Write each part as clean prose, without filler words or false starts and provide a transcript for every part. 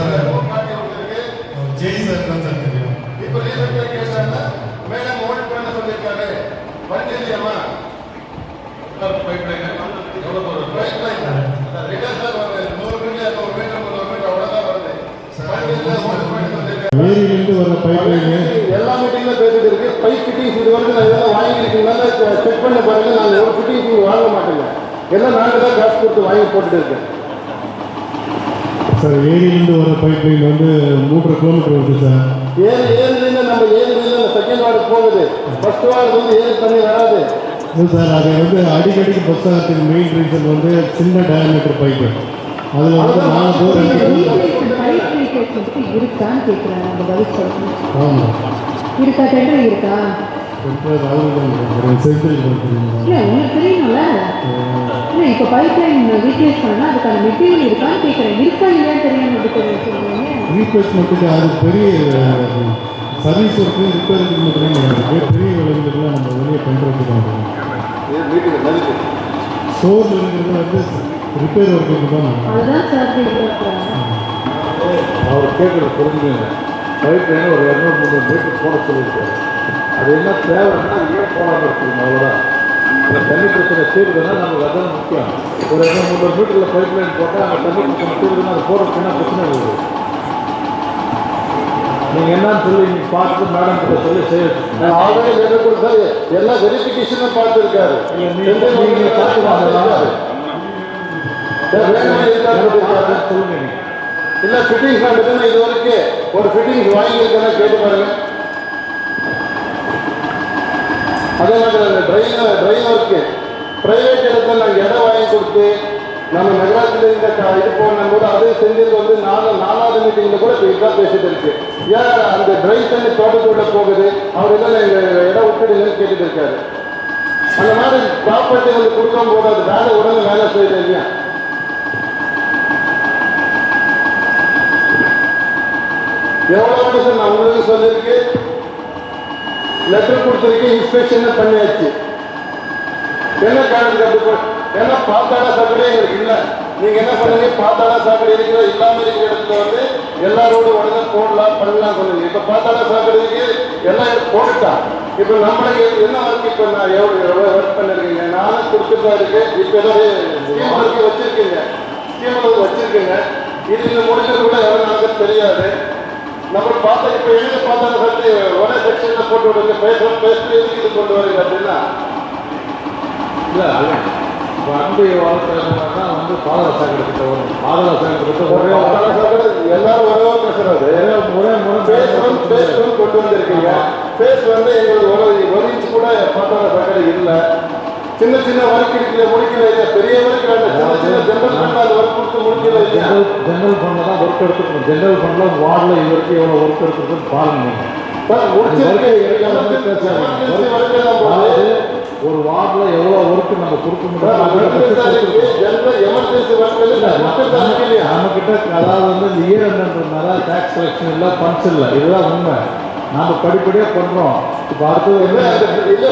Sir Jai sir தான் sir தெரியும். இப்போ ரீசெண்டாக கேட்டாங்கன்னா மேடம் ஓல்ட் பண்ண சொல்லியிருக்காரு வண்டி இல்லையாமா பைப் லைன் எவ்வளோ போகிறது பைப் லைன் ரிட்டர்ன் சார் வருது 100 மீட்டர் 200 மீட்டர் 300 மீட்டர் அவ்வளோதான் வருது. ஏரியிலிருந்து வர பைப் லைன் எல்லா மீட்டிங்ல பேசிட்டு இருக்கு. பைப் ஃபிட்டிங்ஸ் இது வந்து நான் இதெல்லாம் வாங்கியிருக்கீங்கனால செக் பண்ண பாருங்க. நாங்கள் ஒரு ஃபிட்டிங்ஸ் நீங்கள் வாங்க மாட்டேங்க, எல்லாம் நாங்கள் தான் காசு கொடுத்து வாங்கி போட்டுட்டு இருக்கேன் சார். ஏரியிலிருந்து வர பைப் லைன் வந்து 3 கிலோமீட்டர் வருது சார். ஏரியிலேருந்து நம்ம ஏரியிலேருந்து செகண்ட் வார்டு போகுது. ஃபர்ஸ்ட் வார்டு வந்து ஏரி தண்ணி வராது சார். அது வந்து அடிக்கடிக்கு பஸ் ஆகிறதுக்கு மெயின் ரீசன் வந்து சின்ன டயாமீட்டர் பைப்பு. அதில் வந்து 4 போர் இருக்கான்னு கேட்குறாங்க. அந்த பதில் சொல்லணும். ஆமாம் இருக்கா? டெண்டர் இருக்கா? சென்ட்ரல் இல்லை உங்களுக்கு தெரியணும்ல. இல்லை இப்போ பைப் லைன் ரீப்ளேஸ் பண்ணால் அதுக்கான மெட்டீரியல் இருக்கான்னு கேட்குறேன். இருக்கா இல்லையான்னு தெரியாமல் எப்படி சொல்லுவீங்க? ரீப்ளேஸ்மெண்ட்டுக்கு அது பெரிய சர்வீஸ் ஒர்க்கு ரிப்பேருக்கு மட்டும் பெரிய விலைகளுக்குலாம் நம்ம வெளியே பண்ணுறதுக்கு ஸ்டோரில் இருக்கிறது வந்து ரிப்பேர் ஒர்க்குக்கு தான். அதுதான் சார் அவர் கேட்குறது புரிஞ்சுங்க. பைப் லைன் ஒரு 200-300 மீட்டர் போட சொல்லியிருக்காரு. அது என்ன தேவைன்னா அது ஏன் போடாமல் இருக்குங்க, அவ்வளோதான். அந்த தண்ணி பிரச்சனை தீர்வுதுன்னா நமக்கு அதான் முக்கியம். ஒரு 200-300 மீட்டரில் பைப் லைன் போட்டால் அந்த தண்ணி பிரச்சனை தீர்வுதுன்னா அது போடுறதுக்குன்னா பிரச்சனை இருக்குது. நீங்கள் என்னன்னு சொல்லி நீங்கள் பார்த்து மேடம் கிட்ட சொல்லி செய்ய ஆல்ரெடி லெட்டர் கொடுத்தாரு. எல்லா வெரிஃபிகேஷனும் பார்த்துருக்காரு. நீங்கள் பார்த்துக்கலாம் சொல்லுங்க. இல்லை ஃபிட்டிங்ஸ் பண்ணுறதுன்னு இது வரைக்கும் ஒரு ஃபிட்டிங்ஸ் வாங்கியிருக்கேன்னா கேட்டு பாருங்க. அதே மாதிரி ட்ரெயின் ஒர்க்கு ப்ரைவேட் இடத்துல நாங்கள் இடம் வாங்கி கொடுத்து நம்ம நகராட்சியில் இந்த இது போகும்போது அதே செஞ்சது வந்து 4வது மீட்டிங்கில் கூட இப்போ இதுதான் பேசிட்டு இருக்கு. ஏன் அந்த ட்ரெயின் தண்ணி தோட்டத்தோட போகுது, அவர் எல்லாம் எங்கள் இடம் விட்டுடுங்கன்னு கேட்டுட்டு இருக்காரு. அந்த மாதிரி ப்ராப்பர்ட்டி வந்து கொடுக்கும் போது அது வேலை உடனே வேலை செய்யுது இல்லையா? எவ்வளோ சார் நான் உங்களுக்கு சொல்லியிருக்கு, லெட்டர் கொடுத்துருக்கு, இன்ஸ்பெக்ஷன் பண்ணியாச்சு. என்ன காரணம் அப்படி? ஏன்னா பாத்தாடா சாக்கடை எங்களுக்கு இல்லை. நீங்கள் என்ன பண்ணுங்க, பாத்தாடா சாக்கடை இருக்கிற இல்லாமல் இருக்கிற இடத்துல வந்து எல்லாரோட உடனே போடலாம் பண்ணலாம் சொல்லுங்க. இப்போ பாத்தாடா சாக்கடைக்கு எல்லாம் போட்டுட்டா. இப்போ நம்மளுக்கு என்ன ஒர்க் இப்போ நான் எவ்வளோ ஒர்க் பண்ணிருக்கீங்க, நானும் கொடுத்துட்டு இருக்கு. இப்போ ஏதோ ஸ்கீம் ஒர்க்கு வச்சிருக்கீங்க, ஸ்கீம் ஒர்க் வச்சிருக்கீங்க. இது இந்த முடிச்சது கூட எவ்வளோ நடக்குது தெரியாது. நம்ம பார்த்தா இப்போ எழுத பார்த்தா வந்து ஒரே செக்ஷனில் போட்டு விடுங்க. பேசுகிற எதுக்கு இது கொண்டு வரீங்க அப்படின்னா இல்லை இப்போ அன்பு வாழ்க்கை வந்து பாதர சாக்கடை கிட்ட வரும். பாதர சாக்கடை கிட்ட ஒரே எல்லாரும் ஒரே பேசுறது ஒரே பேசுறோம் கொண்டு வந்திருக்கீங்க. பேஸ் வந்து எங்களுக்கு ஒரு இன்ச் கூட பாதாள சாக்கடை இல்லை. சின்ன சின்ன ஒர்க் இருக்கிற முடிக்கல இல்லை, பெரிய ஒர்க் சின்ன சின்ன ஜென்ரல் ஃபண்ட் அந்த ஒர்க் கொடுத்து முடிக்கல இல்லை. ஜென்ரல் ஃபண்டில் தான் ஒர்க் எடுத்துக்கணும். ஜென்ரல் ஃபண்டில் வார்டில் இது வரைக்கும் எவ்வளோ ஒர்க் எடுத்துருக்குன்னு பாருங்க. ஒரு வார்டில் எவ்வளோ ஒர்க்கு நம்ம கொடுக்க முடியும் நம்மக்கிட்ட. அதாவது வந்து இந்த இயர்ன்றதுனால டேக்ஸ் கலெக்ஷன் இல்லை, ஃபண்ட்ஸ் இல்லை. இதுதான் உண்மை. நாம் படிப்படியாக பண்ணுறோம். இப்போ அடுத்தது இல்லை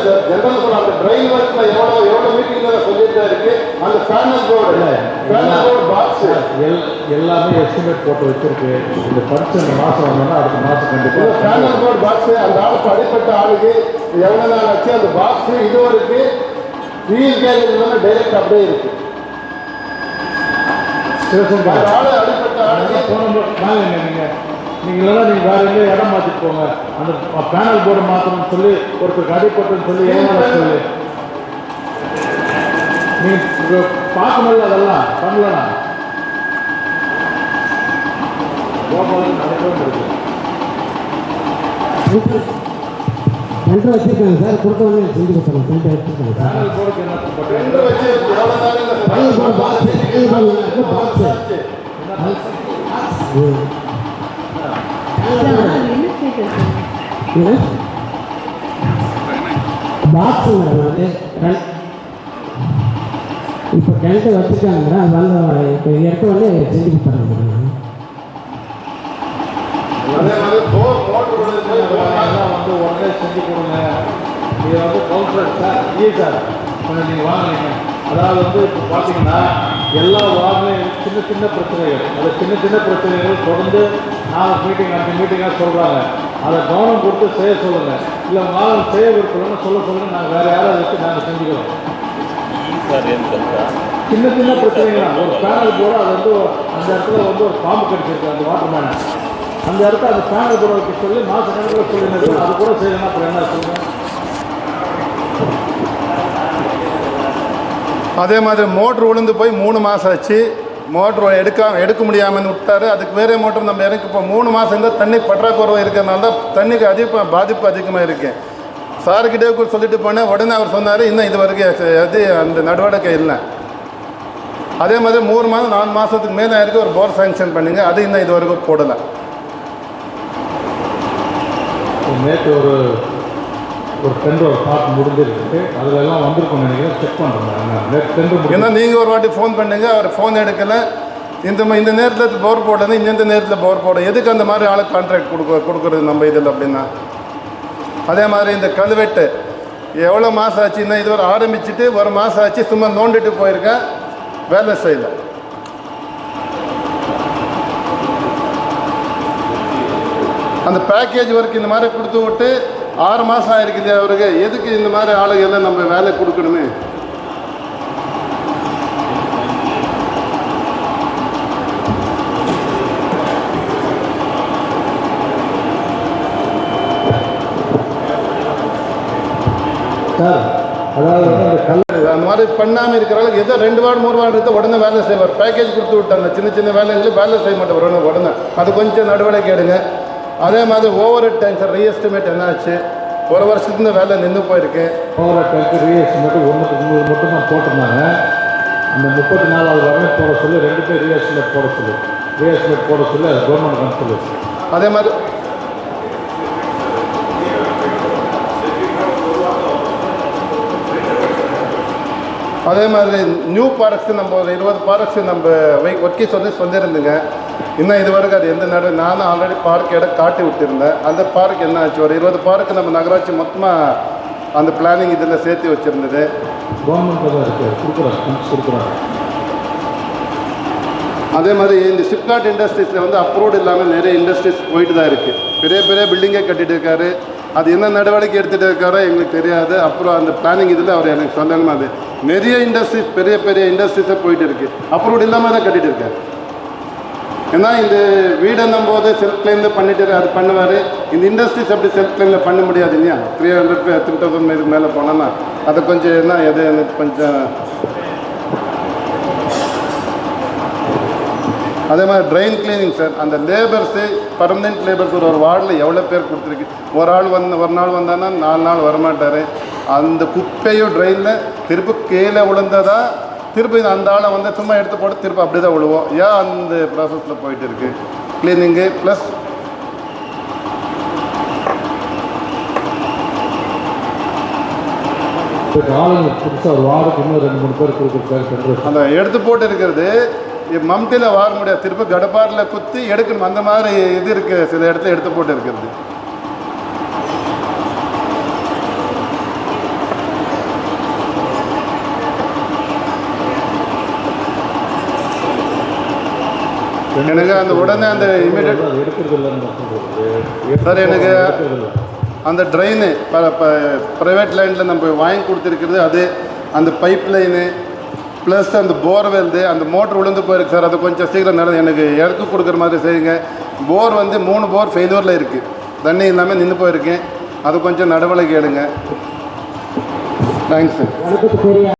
சார், ஜென்ரல் அந்த ட்ரெயின் ஒர்க்கில் எவ்வளோ மீட்டிங்கில் சொல்லிட்டு இருக்கு. அந்த ஃபேனல் போர்டு பாக்ஸ் எல்லாமே எஸ்டிமேட் போட்டு வச்சிருக்கு. இந்த ஃபண்ட்ஸ் இந்த மாதம் வந்தோன்னா அடுத்த மாதம் கண்டிப்பாக ஃபேனல் போர்டு பாக்ஸ் அந்த ஆளுக்கு அடிப்பட்ட ஆளுக்கு எவ்வளோ நாள் ஆச்சு அந்த பாக்ஸ் இது வரைக்கும் வீல் கேரியர் டைரக்ட் அப்படியே இருக்கு. ஆளு அடிப்பட்ட ஆளுக்கு நீங்கள் இல்லைன்னா நீங்கள் வேறு எங்கேயும் இடம் மாற்றிட்டு போங்க. அந்த பேனல் போர்டு மாற்றணும்னு சொல்லி ஒருத்தருக்கு அடிப்பட்டுன்னு சொல்லி ஏமாற சொல்லி நீங்கள் பார்க்கணும்ல, அதெல்லாம் பண்ணலண்ணா சென்டர் வச்சிருக்காங்க சார். கொடுத்தவங்க செஞ்சு கொடுத்தாங்க. சென்டர் வச்சிருக்காங்க சார். பேனல் போர்டுக்கு என்ன பாக்ஸ் வந்து இப்போ கிணத்து வச்சுருக்காங்க. வந்து இப்போ எடுத்து வந்து செஞ்சு கொடுத்தாங்க. வந்து உடனே செஞ்சு கொடுங்க. இது வந்து கவுன்சிலர் சார் சார் கொஞ்சம் நீங்கள் வாங்கினீங்க. அதாவது வந்து இப்போ பார்த்தீங்கன்னா எல்லா வார்டுலையும் சின்ன சின்ன பிரச்சனைகள், அந்த சின்ன சின்ன பிரச்சனைகள் தொடர்ந்து 4 மீட்டிங் 5 மீட்டிங்காக சொல்கிறாங்க. அதை கவனம் கொடுத்து செய்ய சொல்லுங்கள். இல்லை உங்களால் செய்ய விருப்பம்னு சொல்லுங்கள். நாங்கள் வேறு யாராவது வச்சு நாங்கள் செஞ்சுக்கிறோம். சின்ன சின்ன பிரச்சனைகள் தான். ஒரு பேனல் போட அது வந்து அந்த இடத்துல வந்து ஒரு பாம்பு கடிச்சிருக்கு அந்த வாட்டர் மேனை. அந்த இடத்துல அந்த பேனல் போட வைக்க சொல்லி மாத கணக்கில் சொல்லியிருந்தது. அது கூட செய்யணும். அப்புறம் என்ன சொல்லுங்கள்? அதே மாதிரி மோட்ரு விழுந்து போய் 3 மாதம் ஆச்சு. மோட்ரு எடுக்க முடியாமல் விட்டார். அதுக்கு வேறே மோட்ரு நம்ம இறக்கி இப்போ 3 மாதம் இருந்தால் தண்ணி பற்றாக்குறை இருக்கிறதுனால தான் தண்ணிக்கு பாதிப்பு அதிகமாக இருக்குது. சாருக்கிட்டே கூட சொல்லிட்டு போனேன். உடனே அவர் சொன்னார், இன்னும் இது வரைக்கும் அந்த நடவடிக்கை இல்லை. அதே மாதிரி 3 மாதம் 4 மாதத்துக்கு மேலே இருக்குது. ஒரு போர் சாங்ஷன் பண்ணுங்க. அது இன்னும் இது வரைக்கும் போடலை. நேற்று ஒரு டெண்டர் பார்த்து முடிஞ்சிருக்கு. அதில் எல்லாம் வந்திருக்கோம் நினைக்கிறேன். செக் பண்ணுறேன். நேற்று டெண்டர் ஏன்னா நீங்கள் ஒரு வாட்டி ஃபோன் பண்ணுங்க. அவர் ஃபோன் எடுக்கலை. இந்த நேரத்தில் போர் போடணும், இந்த நேரத்தில் போர் போட எதுக்கு அந்த மாதிரி ஆளுக்கு கான்ட்ராக்ட் கொடுக்குறது நம்ம இதில் அப்படின்னா. அதே மாதிரி இந்த கல்வெட்டு எவ்வளோ மாதம் ஆச்சுன்னா இது ஒரு ஆரம்பிச்சுட்டு 1 மாதம் ஆச்சு. சும்மா நோண்டிட்டு போயிருக்கேன், வேலை செய்யலை. அந்த பேக்கேஜ் ஒர்க் இந்த மாதிரி கொடுத்து விட்டு 6 மாதம் ஆயிருக்குது அவருக்கு. எதுக்கு இந்த மாதிரி ஆளுகெல்லாம் நம்ம வேலை கொடுக்கணுமே? சார், அதாவது அந்த மாதிரி பண்ணாமல் இருக்கிறாங்க. ஏதோ 2 வார்டு 3 வார்டு எடுத்து உடனே வேலை செய்வார். பேக்கேஜ் கொடுத்து விட்டாங்க. சின்ன சின்ன வேலைகளும் வேலை செய்ய மாட்டேன் உடனே. அது கொஞ்சம் நடவடிக்கை எடுங்க. அதே மாதிரி ஓவர் ஹெட் டேங்க் ரீஎஸ்டிமேட் என்னாச்சு? 1 வருஷத்துக்கு வேலை நின்று போயிருக்கு. ஓவர் டேங்க் ரீஎஸ்டிமேட் 1 மட்டும் தான் போட்டிருந்தாங்க. அந்த 34வது வரணும் போட சொல்லி 2 பேர் ரீஎஸ்டிமேட் போட சொல்லி அது கவர்மெண்ட் தான் சொல்லுச்சு. அதே மாதிரி நியூ பார்க்ஸ் நம்ம ஒரு 20 பார்க்ஸ் நம்ம ஒர்க்கி சொல்லியிருந்துங்க. இன்னும் இது வரைக்கும் அது எந்த நானும் ஆல்ரெடி பார்க் இடம் காட்டி விட்டுருந்தேன். அந்த பார்க் என்ன ஆச்சு? ஒரு 20 பார்க்கு நம்ம நகராட்சி மொத்தமாக அந்த பிளானிங் இதில் சேர்த்து வச்சுருந்தது. கவர்மெண்ட்டில் தான் இருக்குது, கொடுக்குறாங்க. அதே மாதிரி இந்த சிப்காட் இண்டஸ்ட்ரீஸில் வந்து அப்ரூவ்டு இல்லாமல் நிறைய இண்டஸ்ட்ரீஸ் போயிட்டு தான் இருக்குது. பெரிய பெரிய பில்டிங்கே கட்டிகிட்டு இருக்காரு. அது என்ன நடவடிக்கை எடுத்துகிட்டு இருக்காரோ எங்களுக்கு தெரியாது. அப்புறம் அந்த பிளானிங் இதில் அவர் எனக்கு சொல்லணும். அது நிறைய இண்டஸ்ட்ரீஸ் பெரிய பெரிய இண்டஸ்ட்ரீஸாக போயிட்டு இருக்குது. அப்ரூவ்டு இல்லாமல் தான் கட்டிகிட்டு இருக்காரு. ஏன்னா இந்த வீடுன்னும் போது செல்ஃப் கிளைமில் பண்ணிட்டு அது பண்ணுவார். இந்த இண்டஸ்ட்ரீஸ் அப்படி செல்ஃப் கிளைமில் பண்ண முடியாது இல்லையா? 300,000 இதுக்கு மேலே போனோன்னா அதை கொஞ்சம் என்ன எது எனக்கு கொஞ்சம். அதே மாதிரி ட்ரெயின் கிளீனிங் சார். அந்த லேபர்ஸு பர்மனெண்ட் லேபர்ஸ் ஒரு வார்டில் எவ்வளோ பேர் கொடுத்துருக்கு. ஒரு நாள் வந்தான்னா 4 நாள் வரமாட்டார். அந்த குப்பையும் ட்ரெயினில் திருப்பி கீழே விழுந்ததா திருப்பி அந்த ஆளை வந்து சும்மா எடுத்து போட்டு திருப்பி அப்படி தான் விழுவோம். ஏன் அந்த ப்ராசஸில் போயிட்டு இருக்குது க்ளீனிங்கு. ப்ளஸ் புதுசாக ஒரு வார்டுக்கு இன்னும் 2-3 பேர் கொடுக்குறாரு. அந்த எடுத்து போட்டு இருக்கிறது மம்டியில் வார முடியாது. திருப்பி கடப்பாரில் குத்தி எடுக்கணும். அந்த மாதிரி இது இருக்குது. சில இடத்துல எடுத்து போட்டு இருக்கிறது. எனக்கு அந்த உடனே அந்த இமீடியட் சார் எனக்கு அந்த ட்ரெயின் ப்ரைவேட் லைனில் நம்ம வாங்கி கொடுத்துருக்கிறது. அது அந்த பைப் லைனு ப்ளஸ் அந்த போர்வெல்து அந்த மோட்ரு விழுந்து போயிருக்கு சார். அது கொஞ்சம் சீக்கிரம் எனக்கு இறக்கி கொடுக்குற மாதிரி செய்யுங்க. போர் வந்து 3 போர் ஃபெயிலியரில் இருக்குது. தண்ணி இல்லாமல் நின்று போயிருக்கேன். அது கொஞ்சம் நடவடிக்கை எடுங்க. Thanks sir.